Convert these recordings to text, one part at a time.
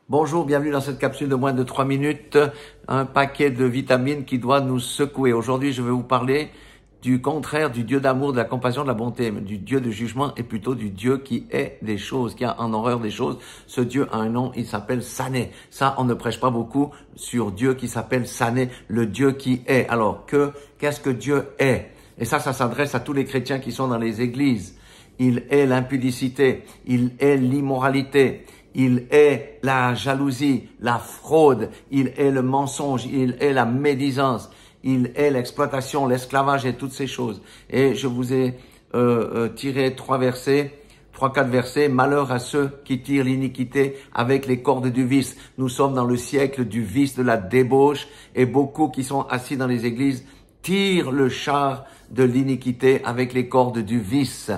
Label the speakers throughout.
Speaker 1: Bonjour, bienvenue dans cette capsule de moins de 3 minutes, un paquet de vitamines qui doit nous secouer. Aujourd'hui, je vais vous parler du contraire du Dieu d'amour, de la compassion, de la bonté, du Dieu de jugement et plutôt du Dieu qui est des choses, qui a en horreur des choses. Ce Dieu a un nom, il s'appelle Sané. Ça, on ne prêche pas beaucoup sur Dieu qui s'appelle Sané, le Dieu qui est. Alors, qu'est-ce que Dieu est? Et ça s'adresse à tous les chrétiens qui sont dans les églises. Il est l'impudicité, il est l'immoralité. Il est la jalousie, la fraude, il est le mensonge, il est la médisance, il est l'exploitation, l'esclavage et toutes ces choses. Et je vous ai tiré 4 versets. Malheur à ceux qui tirent l'iniquité avec les cordes du vice. Nous sommes dans le siècle du vice, de la débauche, et beaucoup qui sont assis dans les églises tirent le char de l'iniquité avec les cordes du vice.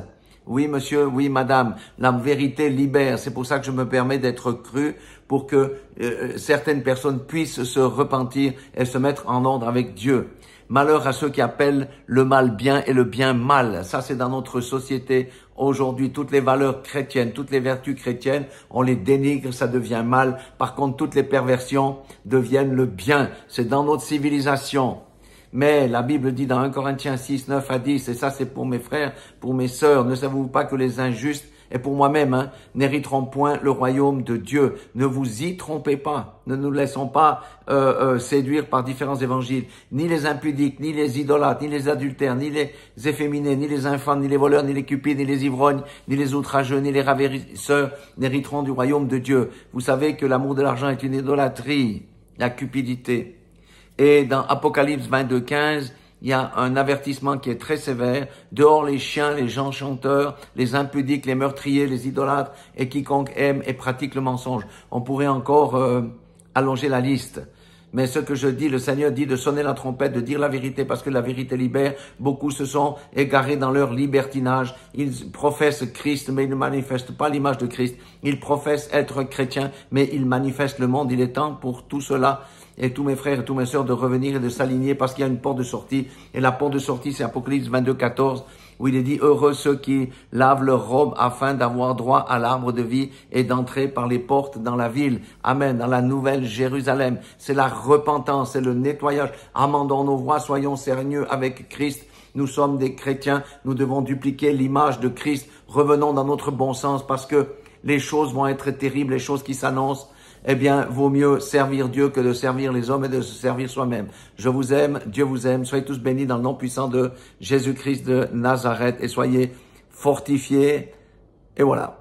Speaker 1: Oui, monsieur, oui, madame, la vérité libère. C'est pour ça que je me permets d'être cru, pour que certaines personnes puissent se repentir et se mettre en ordre avec Dieu. Malheur à ceux qui appellent le mal bien et le bien mal. Ça, c'est dans notre société aujourd'hui. Toutes les valeurs chrétiennes, toutes les vertus chrétiennes, on les dénigre, ça devient mal. Par contre, toutes les perversions deviennent le bien. C'est dans notre civilisation. Mais la Bible dit dans 1 Corinthiens 6, 9 à 10, et ça c'est pour mes frères, pour mes sœurs, ne savez-vous pas que les injustes, et pour moi-même, n'hériteront point le royaume de Dieu. Ne vous y trompez pas, ne nous laissons pas séduire par différents évangiles, ni les impudiques, ni les idolâtres, ni les adultères, ni les efféminés, ni les infâmes, ni les voleurs, ni les cupides, ni les ivrognes, ni les outrageux, ni les ravisseurs n'hériteront du royaume de Dieu. Vous savez que l'amour de l'argent est une idolâtrie, la cupidité. Et dans Apocalypse 22, 15, il y a un avertissement qui est très sévère. Dehors les chiens, les gens chanteurs, les impudiques, les meurtriers, les idolâtres et quiconque aime et pratique le mensonge. On pourrait encore allonger la liste. Mais ce que je dis, le Seigneur dit de sonner la trompette, de dire la vérité parce que la vérité libère. Beaucoup se sont égarés dans leur libertinage. Ils professent Christ, mais ils ne manifestent pas l'image de Christ. Ils professent être chrétiens, mais ils manifestent le monde. Il est temps pour tout cela et tous mes frères et tous mes sœurs de revenir et de s'aligner parce qu'il y a une porte de sortie. Et la porte de sortie, c'est Apocalypse 22, 14, où il est dit « Heureux ceux qui lavent leur robe afin d'avoir droit à l'arbre de vie et d'entrer par les portes dans la ville. » Amen. Dans la nouvelle Jérusalem. C'est la repentance, c'est le nettoyage. Amendons nos voix, soyons sérieux avec Christ. Nous sommes des chrétiens, nous devons dupliquer l'image de Christ. Revenons dans notre bon sens parce que les choses vont être terribles, les choses qui s'annoncent. Eh bien, vaut mieux servir Dieu que de servir les hommes et de se servir soi-même. Je vous aime, Dieu vous aime. Soyez tous bénis dans le nom puissant de Jésus-Christ de Nazareth et soyez fortifiés. Et voilà.